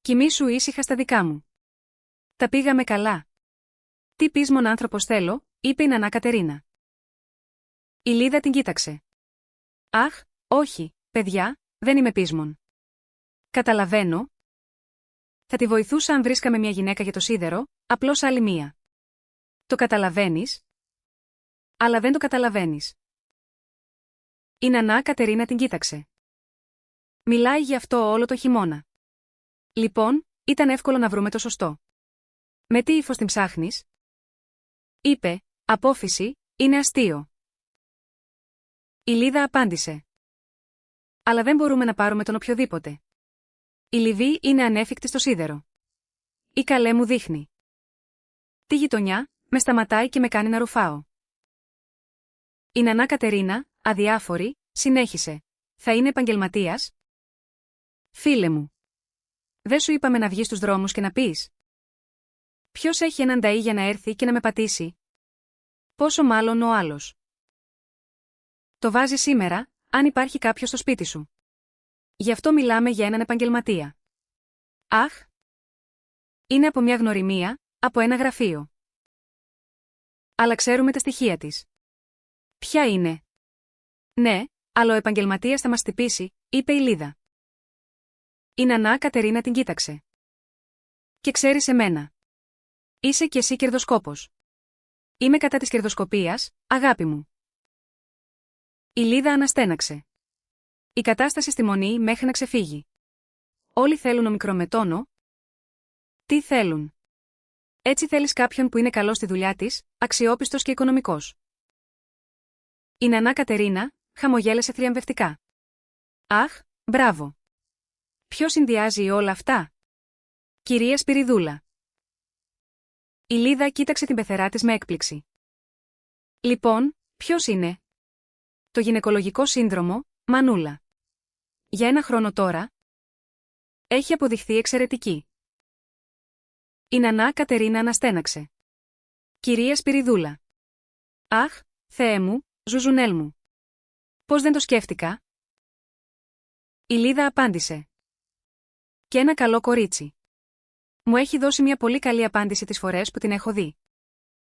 Κοιμήσου ήσυχα στα δικά μου. Τα πήγαμε καλά. Τι πείσμον άνθρωπος θέλω, είπε η νανά Κατερίνα. Η Λίδα την κοίταξε. Αχ, όχι, παιδιά, δεν είμαι πείσμον. Καταλαβαίνω. Θα τη βοηθούσα αν βρίσκαμε μια γυναίκα για το σίδερο, απλώς άλλη μία. Το καταλαβαίνεις? Αλλά δεν το καταλαβαίνεις. Η νανά Κατερίνα την κοίταξε. Μιλάει γι' αυτό όλο το χειμώνα. Λοιπόν, ήταν εύκολο να βρούμε το σωστό. Με τι ύφος την ψάχνεις? Είπε, απόφυση, είναι αστείο. Η Λίδα απάντησε. Αλλά δεν μπορούμε να πάρουμε τον οποιοδήποτε. Η Λιβύη είναι ανέφικτη στο σίδερο. Η καλέ μου δείχνει. Τη γειτονιά, με σταματάει και με κάνει να ρουφάω. Η νανά Κατερίνα, αδιάφορη, συνέχισε. Θα είναι επαγγελματίας? Φίλε μου. Δεν σου είπαμε να βγεις στους δρόμους και να πεις? Ποιος έχει έναν ταΐ για να έρθει και να με πατήσει? Πόσο μάλλον ο άλλος. Το βάζει σήμερα, αν υπάρχει κάποιος στο σπίτι σου. Γι' αυτό μιλάμε για έναν επαγγελματία. Αχ! Είναι από μια γνωριμία, από ένα γραφείο. Αλλά ξέρουμε τα στοιχεία της. Ποια είναι? Ναι, αλλά ο επαγγελματίας θα μας χτυπήσει, είπε η Λίδα. Η νανά Κατερίνα την κοίταξε. Και ξέρεις εμένα. Είσαι κι εσύ κερδοσκόπος. Είμαι κατά της κερδοσκοπίας, αγάπη μου. Η Λίδα αναστέναξε. Η κατάσταση στη μονή μέχρι να ξεφύγει. Όλοι θέλουν ομικρομετόνο. Τι θέλουν? Έτσι θέλεις κάποιον που είναι καλός στη δουλειά της, αξιόπιστος και οικονομικός. Η νανά Κατερίνα χαμογέλασε θριαμβευτικά. Αχ, μπράβο. Ποιος συνδυάζει όλα αυτά? Κυρία Σπυριδούλα. Η Λίδα κοίταξε την πεθερά της με έκπληξη. Λοιπόν, ποιος είναι? Το γυναικολογικό σύνδρομο, Μανούλα. Για ένα χρόνο τώρα. Έχει αποδειχθεί εξαιρετική. Η νανά Κατερίνα αναστέναξε. Κυρία Σπυριδούλα. Αχ, Θεέ μου, ζουζουνέλ μου. Πώς δεν το σκέφτηκα? Η Λίδα απάντησε. Και ένα καλό κορίτσι. Μου έχει δώσει μια πολύ καλή απάντηση τις φορές που την έχω δει.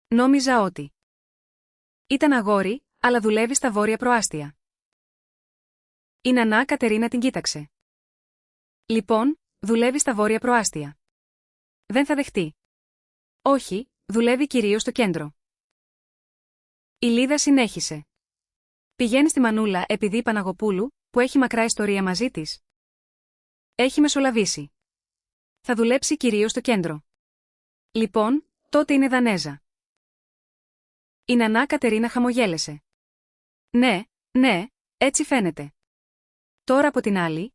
Νόμιζα ότι ήταν αγόρι, αλλά δουλεύει στα βόρεια προάστια. Η νανά Κατερίνα την κοίταξε. Λοιπόν, δουλεύει στα βόρεια προάστια. Δεν θα δεχτεί. Όχι, δουλεύει κυρίως στο κέντρο. Η Λίδα συνέχισε. Πηγαίνει στη Μανούλα επειδή η Παναγοπούλου, που έχει μακρά ιστορία μαζί της, έχει μεσολαβήσει. Θα δουλέψει κυρίως στο κέντρο. Λοιπόν, τότε είναι Δανέζα. Η νανά Κατερίνα χαμογέλασε. Ναι, ναι, έτσι φαίνεται. Τώρα από την άλλη.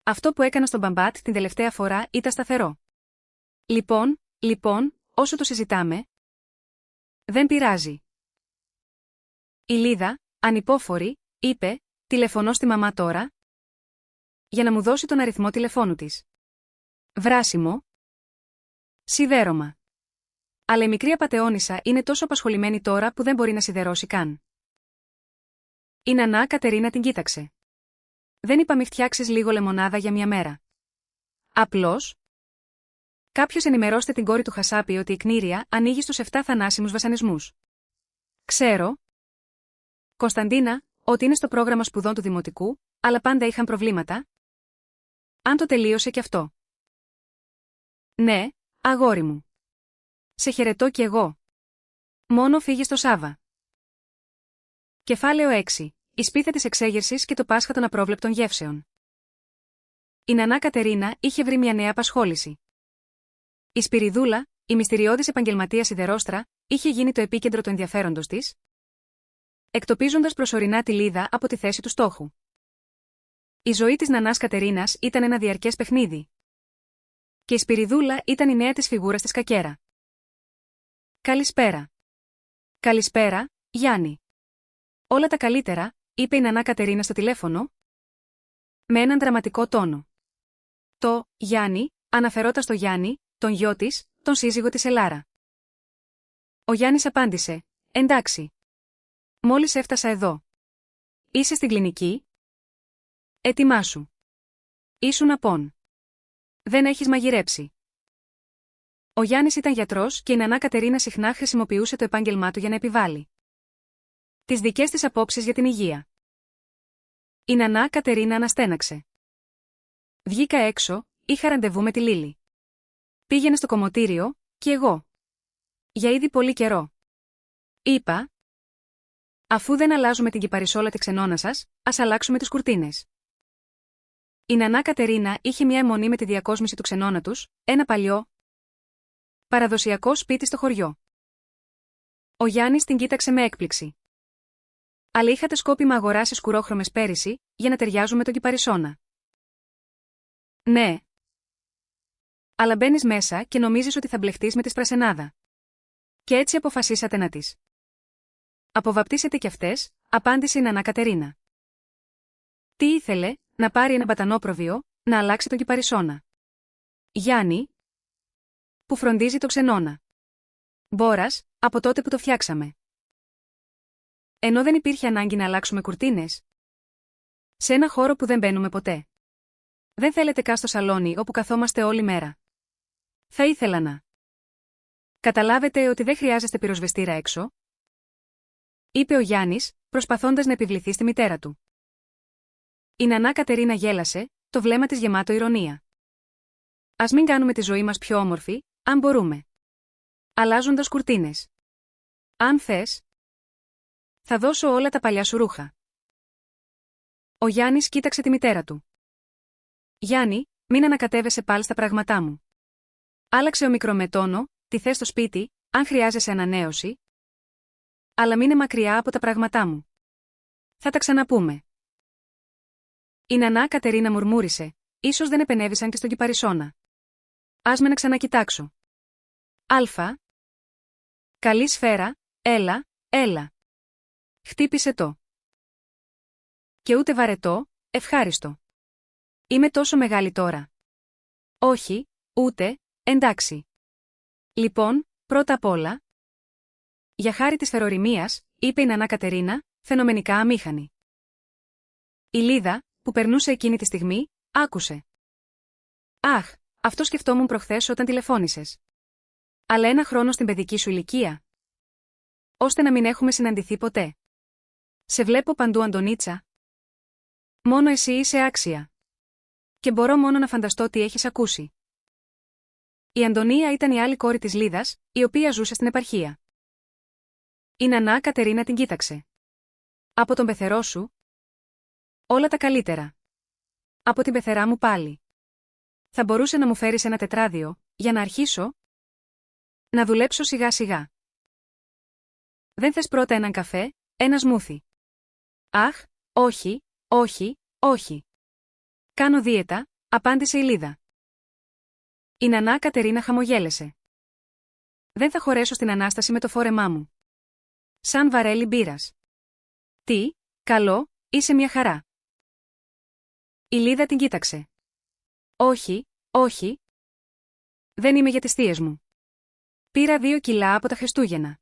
Αυτό που έκανα στον Μπαμπάτ την τελευταία φορά ήταν σταθερό. Λοιπόν, όσο το συζητάμε. Δεν πειράζει. Η Λίδα, ανυπόφορη, είπε, τηλεφωνώ στη μαμά τώρα. Για να μου δώσει τον αριθμό τηλεφώνου της. Βράσιμο. Σιδέρωμα. Αλλά η μικρή απατεώνισσα είναι τόσο απασχολημένη τώρα που δεν μπορεί να σιδερώσει καν. Η νανά Κατερίνα την κοίταξε. Δεν είπα μη φτιάξεις λίγο λεμονάδα για μια μέρα. Απλώς. Κάποιος ενημερώστε την κόρη του Χασάπη ότι η Κνήρια ανοίγει στους 7 θανάσιμους βασανισμούς. Ξέρω. Κωνσταντίνα, ότι είναι στο πρόγραμμα σπουδών του Δημοτικού, αλλά πάντα είχαν προβλήματα. Αν το τελείωσε κι αυτό. Ναι, αγόρι μου. Σε χαιρετώ κι εγώ. Μόνο φύγε στο Σάβα. Κεφάλαιο 6. Η σπίθα της εξέγερσης και το Πάσχα των απρόβλεπτων γεύσεων. Η νανά Κατερίνα είχε βρει μια νέα απασχόληση. Η Σπυριδούλα, η μυστηριώδης επαγγελματία σιδερόστρα, είχε γίνει το επίκεντρο του ενδιαφέροντος της, εκτοπίζοντας προσωρινά τη Λίδα από τη θέση του στόχου. Η ζωή της νανάς Κατερίνας ήταν ένα διαρκές παιχνίδι. Και η Σπυριδούλα ήταν η νέα της φιγούρα στη σκακέρα. Καλησπέρα. Καλησπέρα, Γιάννη. Όλα τα καλύτερα, είπε η νανά Κατερίνα στο τηλέφωνο, με έναν δραματικό τόνο. Το Γιάννη, αναφερόταν στο Γιάννη, τον γιο της, τον σύζυγο της Ελάρα. Ο Γιάννης απάντησε, εντάξει. Μόλις έφτασα εδώ. Είσαι στην κλινική? Ετοιμάσου. Ήσουν απόν. Δεν έχεις μαγειρέψει. Ο Γιάννης ήταν γιατρός και η νανά Κατερίνα συχνά χρησιμοποιούσε το επάγγελμά του για να επιβάλλει τις δικές της απόψεις για την υγεία. Η νανά Κατερίνα αναστέναξε. Βγήκα έξω, είχα ραντεβού με τη Λίλη. Πήγαινε στο κομμωτήριο, κι εγώ. Για ήδη πολύ καιρό. Είπα. Αφού δεν αλλάζουμε την κυπαρισόλα τη ξενώνα σας, ας αλλάξουμε τις κουρτίνες. Η νανά Κατερίνα είχε μια αιμονή με τη διακόσμηση του ξενώνα τους, ένα παλιό, παραδοσιακό σπίτι στο χωριό. Ο Γιάννης την κοίταξε με έκπληξη. Αλλά είχατε σκόπιμα αγοράσει σκουρόχρωμες πέρυσι, για να ταιριάζουν με τον κυπαρισώνα. Ναι. Αλλά μπαίνεις μέσα και νομίζεις ότι θα μπλεχτείς με τη σπρασενάδα. Και έτσι αποφασίσατε να τις αποβαπτίσετε κι αυτές, απάντησε η νανά Κατερίνα. Τι ήθελε, να πάρει ένα μπατανόπροβιο, να αλλάξει τον κυπαρισώνα. Γιάννη, που φροντίζει το ξενώνα. Μπόρας, από τότε που το φτιάξαμε. Ενώ δεν υπήρχε ανάγκη να αλλάξουμε κουρτίνες. Σε ένα χώρο που δεν μπαίνουμε ποτέ. Δεν θέλετε καν στο σαλόνι όπου καθόμαστε όλη μέρα. Θα ήθελα να καταλάβετε ότι δεν χρειάζεστε πυροσβεστήρα έξω, είπε ο Γιάννης, προσπαθώντας να επιβληθεί στη μητέρα του. Η νανά Κατερίνα γέλασε, το βλέμμα της γεμάτο ηρωνία. Ας μην κάνουμε τη ζωή μας πιο όμορφη, αν μπορούμε. Αλλάζοντας κουρτίνες. Αν θες, θα δώσω όλα τα παλιά σου ρούχα. Ο Γιάννης κοίταξε τη μητέρα του. Γιάννη, μην ανακατεύεσαι πάλι στα πράγματά μου. Άλλαξε ο μικρομετόνο, τι θες στο σπίτι, αν χρειάζεσαι ανανέωση. Αλλά μείνε μακριά από τα πράγματά μου. Θα τα ξαναπούμε. Η νανά Κατερίνα μουρμούρισε, ίσως δεν επενέβησαν και στον κυπαρισώνα. Ας με να ξανακοιτάξω. Αλφα. Καλή σφαίρα, έλα, έλα. Χτύπησε το. Και ούτε βαρετό, ευχάριστο. Είμαι τόσο μεγάλη τώρα. Όχι, ούτε, εντάξει. Λοιπόν, πρώτα απ' όλα. Για χάρη της φεροριμίας, είπε η νανά Κατερίνα, φαινομενικά αμήχανη. Η Λίδα, που περνούσε εκείνη τη στιγμή, άκουσε. Αχ, αυτό σκεφτόμουν προχθές όταν τηλεφώνησες. Αλλά ένα χρόνο στην παιδική σου ηλικία. Ώστε να μην έχουμε συναντηθεί ποτέ. Σε βλέπω παντού Αντωνίτσα. Μόνο εσύ είσαι άξια. Και μπορώ μόνο να φανταστώ τι έχεις ακούσει. Η Αντωνία ήταν η άλλη κόρη της Λίδας, η οποία ζούσε στην επαρχία. Η νανά Κατερίνα την κοίταξε. Από τον πεθερό σου. Όλα τα καλύτερα. Από την πεθερά μου πάλι. Θα μπορούσε να μου φέρεις ένα τετράδιο, για να αρχίσω. Να δουλέψω σιγά σιγά. Δεν θες πρώτα έναν καφέ, ένα σμούθι. Αχ, όχι, όχι, όχι. Κάνω δίαιτα, απάντησε η Λίδα. Η νανά Κατερίνα χαμογέλασε. Δεν θα χωρέσω στην Ανάσταση με το φόρεμά μου. Σαν βαρέλι μπύρας. Τι, καλό, είσαι μια χαρά. Η Λίδα την κοίταξε. Όχι, όχι. Δεν είμαι για τις θείες μου. Πήρα 2 κιλά από τα Χριστούγεννα.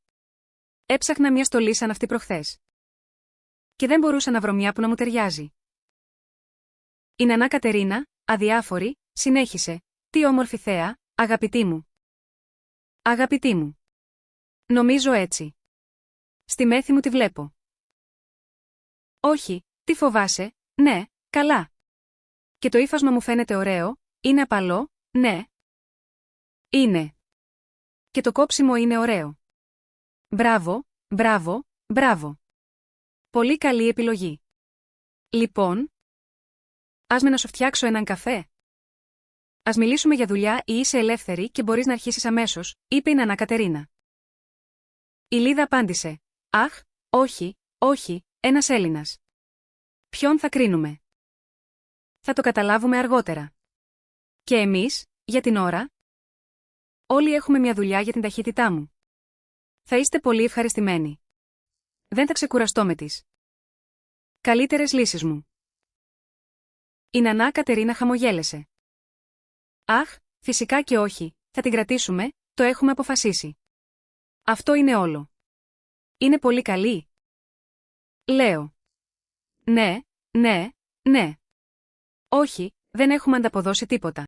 Έψαχνα μια στολή σαν αυτή προχθές. Και δεν μπορούσα να βρω μια που να μου ταιριάζει. Η νανά Κατερίνα, αδιάφορη, συνέχισε. Τι όμορφη θέα, αγαπητή μου. Αγαπητή μου. Νομίζω έτσι. Στη μέθη μου τη βλέπω. Όχι, τι φοβάσαι, ναι, καλά. Και το ύφασμα μου φαίνεται ωραίο, είναι απαλό, ναι. Είναι. Και το κόψιμο είναι ωραίο. Μπράβο, μπράβο, μπράβο. Πολύ καλή επιλογή. Λοιπόν, ας με να σου φτιάξω έναν καφέ. Ας μιλήσουμε για δουλειά ή είσαι ελεύθερη και μπορείς να αρχίσεις αμέσως, είπε η νανά Κατερίνα. Η Λίδα απάντησε. Αχ, όχι, όχι, ένας Έλληνας. Ποιον θα κρίνουμε? Θα το καταλάβουμε αργότερα. Και εμείς, για την ώρα? Όλοι έχουμε μια δουλειά για την ταχύτητά μου. Θα είστε πολύ ευχαριστημένοι. Δεν θα ξεκουραστώ με τις καλύτερες λύσεις μου. Η νανά Κατερίνα χαμογέλασε. Αχ, φυσικά και όχι, θα την κρατήσουμε, το έχουμε αποφασίσει. Αυτό είναι όλο. Είναι πολύ καλή. Λέω. Ναι, ναι, ναι. Όχι, δεν έχουμε ανταποδώσει τίποτα.